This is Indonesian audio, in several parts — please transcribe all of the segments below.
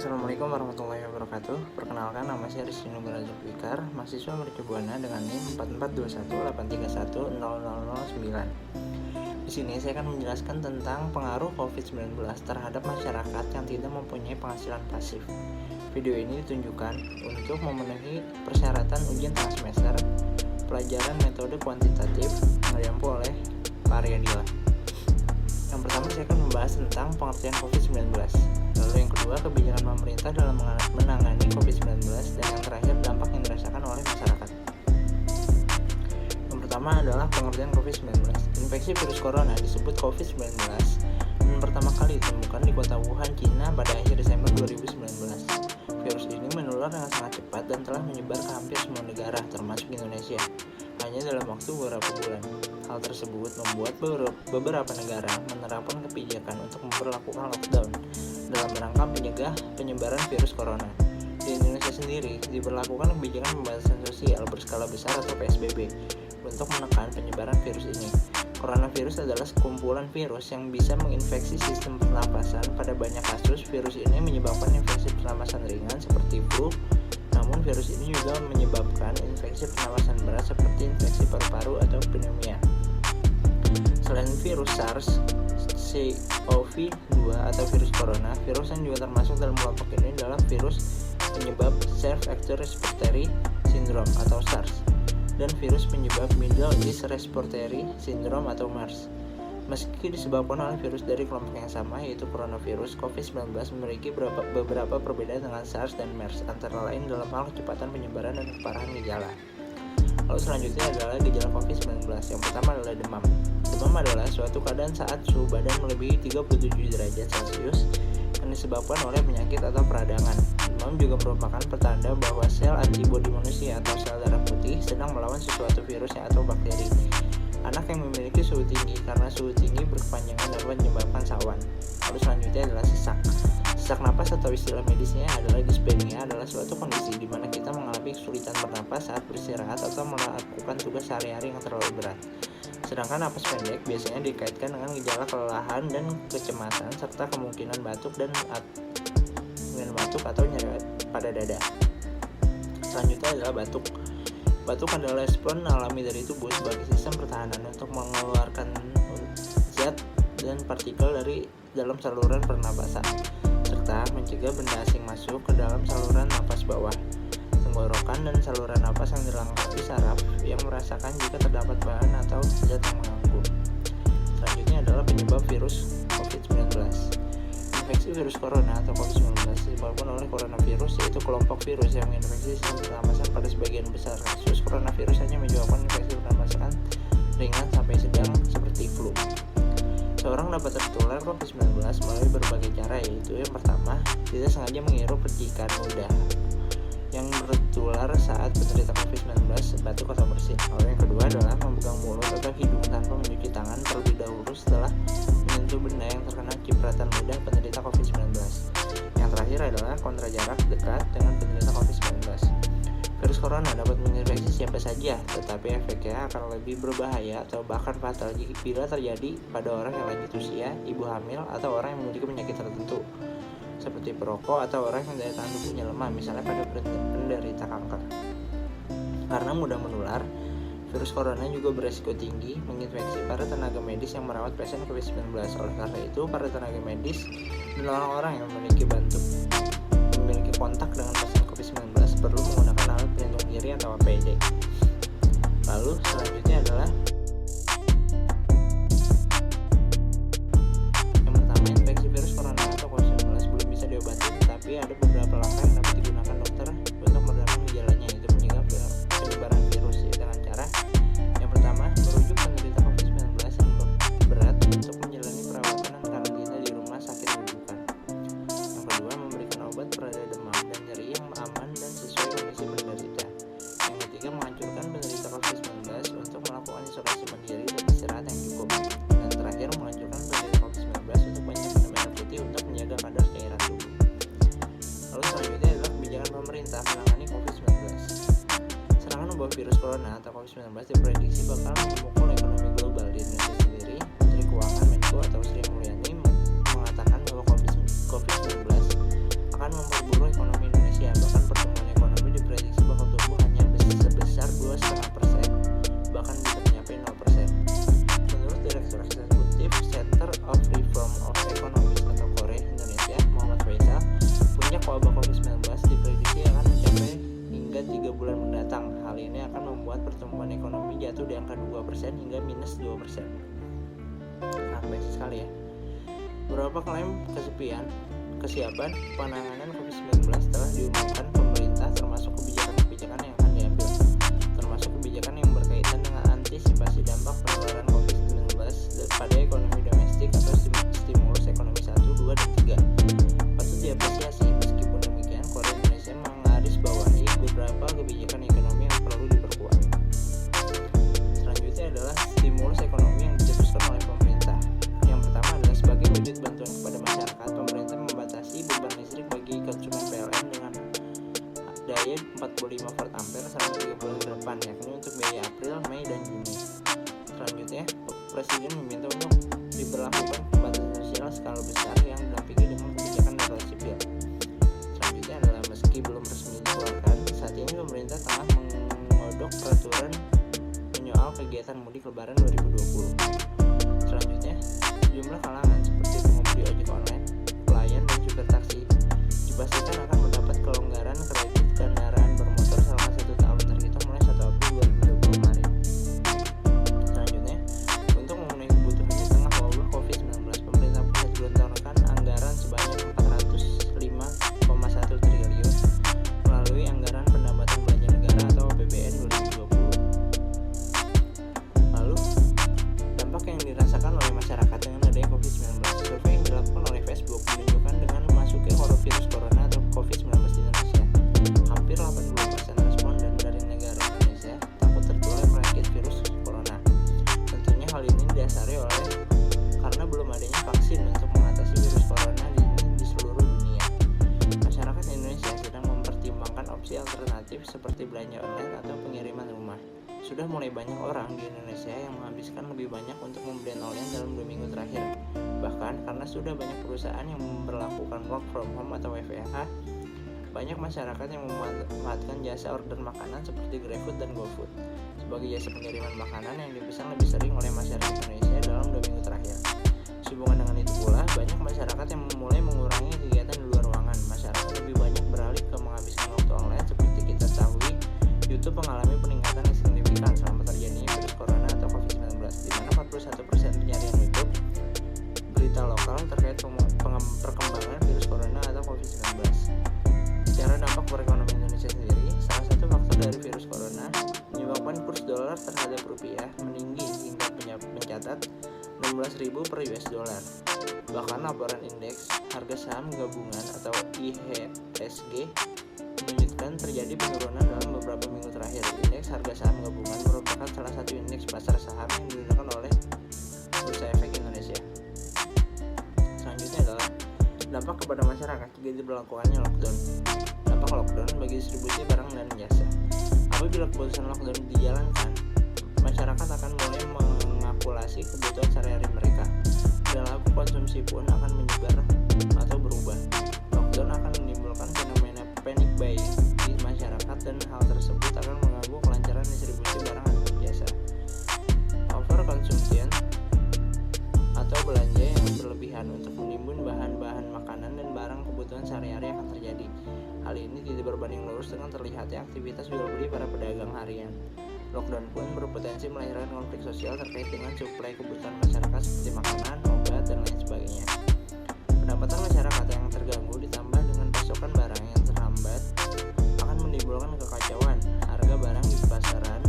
Assalamualaikum warahmatullahi wabarakatuh. Perkenalkan, nama saya Rizky Nugraha Zulfikar, mahasiswa Mercubuana dengan NIM 442183100009. Di sini saya akan menjelaskan tentang pengaruh COVID-19 terhadap masyarakat yang tidak mempunyai penghasilan pasif. Video ini ditunjukkan untuk memenuhi persyaratan ujian tengah semester pelajaran metode kuantitatif yang diampu oleh Pak Aryadila. Yang pertama, saya akan membahas tentang pengertian COVID-19. Lalu yang kedua, kebijakan pemerintah dalam menangani COVID-19, dan yang terakhir, dampak yang dirasakan oleh masyarakat. Yang pertama adalah pengertian COVID-19. Infeksi virus corona disebut COVID-19 dan pertama kali ditemukan di kota Wuhan, Cina pada akhir Desember 2019. Virus ini menular dengan sangat cepat dan telah menyebar ke hampir semua negara, termasuk Indonesia, hanya dalam waktu beberapa bulan. Hal tersebut membuat beberapa negara menerapkan kebijakan untuk memperlakukan lockdown dalam rangka mencegah penyebaran virus corona. Di Indonesia sendiri, diberlakukan kebijakan pembatasan sosial berskala besar atau PSBB untuk menekan penyebaran virus ini. Coronavirus adalah sekumpulan virus yang bisa menginfeksi sistem pernapasan. Pada banyak kasus, virus ini menyebabkan infeksi pernapasan ringan seperti flu, namun virus ini juga menyebabkan infeksi pernapasan berat seperti infeksi paru-paru atau pneumonia. Selain virus SARS-CoV-2 atau virus corona, virus yang juga termasuk dalam kelompok ini adalah virus penyebab Self-Acute Respiratory Syndrome atau SARS dan virus penyebab Middle East Respiratory Syndrome atau MERS. Meski disebabkan oleh virus dari kelompok yang sama, yaitu coronavirus, COVID-19 memiliki beberapa perbedaan dengan SARS dan MERS, antara lain dalam hal kecepatan penyebaran dan keparahan gejala. Lalu selanjutnya adalah gejala COVID-19. Yang pertama adalah demam. Demam adalah suatu keadaan saat suhu badan melebihi 37 derajat Celcius yang disebabkan oleh penyakit atau peradangan. Demam juga merupakan pertanda bahwa sel antibodi manusia atau sel darah putih sedang melawan sesuatu virusnya atau bakteri. Anak yang memiliki suhu tinggi, karena suhu tinggi berkepanjangan dapat menyebabkan sawan. Lalu selanjutnya adalah sesak. Sesak napas atau istilah medisnya adalah dyspnea, adalah suatu kondisi di mana kita mengalami kesulitan bernapas saat beristirahat atau melakukan tugas sehari-hari yang terlalu berat. Sedangkan napas pendek biasanya dikaitkan dengan gejala kelelahan dan kecemasan serta kemungkinan batuk atau nyeri pada dada. Selanjutnya adalah batuk. Batuk adalah respon alami dari tubuh sebagai sistem pertahanan untuk mengeluarkan zat dan partikel dari dalam saluran pernapasan serta mencegah benda asing masuk ke dalam saluran napas bawah, tenggorokan, dan saluran napas yang dilengkapi saraf yang merasakan jika terdapat bahan atau zat yang mengganggu. Selanjutnya adalah penyebab virus COVID-19. Infeksi virus corona atau COVID-19 disebabkan oleh coronavirus, yaitu kelompok virus yang menginfeksi sistem pernapasan. Pada sebagian besar kasus, coronavirus hanya menyebabkan infeksi pernapasan ringan sampai sedang seperti flu. Seorang dapat tertular COVID-19 melalui berbagai cara, yaitu yang pertama, tidak sengaja menghirup percikan udara yang bertular saat penderita COVID-19 batuk atau bersin. Lalu yang kedua adalah memegang mulut atau hidung tanpa mencuci tangan terlebih dahulu setelah menyentuh benda yang terkena cipratan lidah penderita COVID-19. Yang terakhir adalah kontak jarak dekat dengan penderita COVID-19. Virus corona dapat menginfeksi siapa saja, tetapi efeknya akan lebih berbahaya atau bahkan fatal bila terjadi pada orang yang lanjut usia, ibu hamil, atau orang yang memiliki penyakit tertentu seperti perokok atau orang yang daya tahan tubuhnya lemah, misalnya pada penderita kanker. Karena mudah menular, virus corona juga beresiko tinggi menginfeksi para tenaga medis yang merawat pasien COVID-19. Oleh karena itu, para tenaga medis dan orang-orang yang memiliki kontak dengan pasien COVID-19 perlu menggunakan alat pelindung diri atau APD. Lalu selanjutnya adalah yang pertama, infeksi virus corona atau COVID-19 belum bisa diobati, tetapi ada beberapa langkah yang dapat digunakan dokter untuk meredam gejalanya, yaitu mencegah penyebaran virus dengan cara yang pertama, merujuk penderita COVID-19 yang berat untuk menjalani perawatan dan karantina di rumah sakit rujukan. Yang kedua, memberikan obat pereda demam dan nyeri yang aman dan sesuai kondisi penderita. Yang ketiga, menganjurkan penderita COVID-19 untuk melakukan isolasi mandiri dan istirahat yang cukup. Dan terakhir, menganjurkan penderita COVID-19 untuk banyak minum air putih untuk menjaga kadar cairan tubuh. Lalu selanjutnya adalah kebijakan pemerintah menangani COVID-19. Serangan wabah virus corona atau COVID-19 diprediksi bakal memukul ekonomi global. Di Indonesia sendiri, Menteri Keuangan Menko atau Sri Mulyani mengatakan bahwa COVID-19 akan mempengaruhi 3 bulan mendatang. Hal ini akan membuat pertumbuhan ekonomi jatuh di angka 2% hingga minus 2%. Baik sekali ya. Beberapa klaim kesiapan penanganan COVID-19 telah diumumkan pemerintah, termasuk kebijakan-kebijakan yang akan diambil, termasuk kebijakan yang berkaitan dengan antisipasi dampak penularan COVID-19 pada ekonomi domestik atau stimulus ekonomi 1, 2, dan 3. Patut diapresiasi. Meskipun demikian, Korea Indonesia menggarisbawahi beberapa kebijakan ekonomi yang perlu diperkuat. Selanjutnya adalah stimulus ekonomi yang dicetuskan oleh pemerintah. Yang pertama adalah sebagai wujud bantuan kepada masyarakat, pemerintah membatasi beban listrik bagi konsumen PLN dengan daya 45 volt ampere selama 3 bulan ke depan, yakni untuk biaya April, Mei, dan Juni. Selanjutnya, Presiden meminta untuk diberlakukan pembatasan sosial skala besar yang didampingi dengan kebijakan darurat sipil. Selanjutnya adalah meski belum resmi dikeluarkan, saat ini pemerintah tengah menggodok peraturan menyoal kegiatan mudik Lebaran 2020. Selanjutnya, sejumlah kalangan seperti pengemudi ojek online, pelayan, dan supir taksi dipastikan akan mendapat kelonggaran kredit kendaraan bermotor selama 1 tahun terhitung mulai 1 April 2020 kemarin. Selanjutnya, untuk memenuhi kebutuhan di tengah wabah COVID-19, pemerintah pusat gelontorkan anggaran sebanyak 405,1 triliun melalui anggaran pendapatan belanja negara atau APBN 2020. Lalu, dampak yang dirasakan oleh masyarakat dengan adanya COVID-19. Survei yang dilakukan oleh Facebook menunjukkan dengan masuknya virus corona atau COVID-19 di Indonesia, hampir 80% responden dari negara Indonesia takut tertular penyakit virus corona. Tentunya hal ini didasari oleh karena belum adanya vaksin untuk mengatasi virus corona di seluruh dunia. Masyarakat Indonesia sedang mempertimbangkan opsi alternatif seperti belanja online atau pengiriman rumah. Sudah mulai banyak orang di Indonesia yang menghabiskan lebih banyak untuk pembelian online dalam 2 minggu terakhir. Bahkan karena sudah banyak perusahaan yang memberlakukan work from home atau WFH, banyak masyarakat yang memanfaatkan jasa order makanan seperti GrabFood dan GoFood sebagai jasa pengiriman makanan yang dipesan lebih sering oleh masyarakat Indonesia dalam 2 minggu terakhir. Sehubungan dengan itu pula, banyak masyarakat yang mulai mengurangi kegiatan di luar ruangan. Masyarakat lebih banyak beralih ke menghabiskan waktu online. Seperti kita ketahui, YouTube mengalami peningkatan yang signifikan selama terjadinya virus corona atau COVID-19, di mana 41% pencarian YouTube berita lokal terkait perkembangan virus corona atau COVID-19. Secara dampak perekonomian Indonesia sendiri, salah satu faktor dari virus corona menyebabkan kurs dolar terhadap rupiah meninggi hingga mencatat 16.000 per US dollar. Bahkan laporan indeks harga saham gabungan atau IHSG menunjukkan terjadi penurunan dalam beberapa minggu terakhir. Indeks harga saham gabungan merupakan salah satu indeks pasar saham yang digunakan oleh Bursa Efek Indonesia. Selanjutnya adalah dampak kepada masyarakat jika diberlakukannya lockdown. Dampak lockdown bagi distribusi barang dan jasa. Apabila keputusan lockdown dijalankan, masyarakat akan mulai mengakumulasi kebutuhan sehari-hari mereka. Perilaku konsumsi pun akan menyebar atau berubah. Lockdown akan menimbulkan fenomena panic buying di masyarakat dan hal tersebut akan mengganggu kelancaran distribusi barang dan jasa. Overconsumption atau belanja yang berlebihan untuk menimbun bahan-bahan makanan dan barang kebutuhan sehari-hari akan terjadi. Hal ini tidak berbanding lurus dengan terlihatnya aktivitas jual beli para pedagang harian. Lockdown pun berpotensi melahirkan konflik sosial terkait dengan suplai kebutuhan masyarakat seperti makanan, obat, dan lain sebagainya. Pendapatan masyarakat yang terganggu ditambah dengan pasokan barang yang terhambat akan menimbulkan kekacauan. Harga barang di pasaran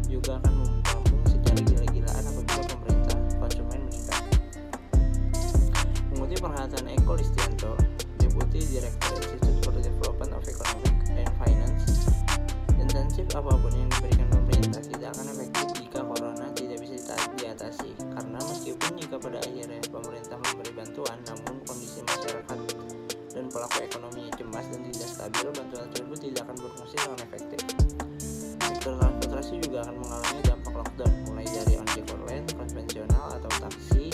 juga akan melambung secara gila-gilaan apabila pemerintah konsumen meningkat. Mengutip perkataan Eko Listianto, Deputi Direktur Institute for the Development of Economic and Finance, intensif apapun yang diberikan pemerintah tidak akan efektif jika corona tidak bisa diatasi. Karena meskipun jika pada akhirnya pemerintah memberi bantuan, namun kondisi masyarakat dan pelaku ekonominya cemas dan tidak stabil, bantuan tersebut tidak akan berfungsi dengan efektif. Sektor transportasi juga akan mengalami dampak lockdown, mulai dari ojek online, konvensional atau taksi,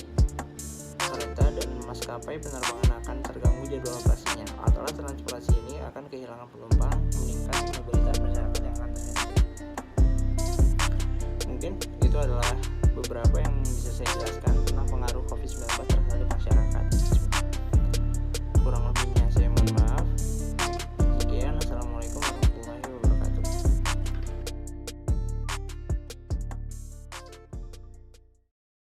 kereta, dan maskapai penerbangan akan terganggu jadwal operasinya. Alat transportasi ini akan kehilangan penumpang, meningkat mobilitas masyarakat yang akan terjadi. Mungkin itu adalah beberapa yang bisa saya jelaskan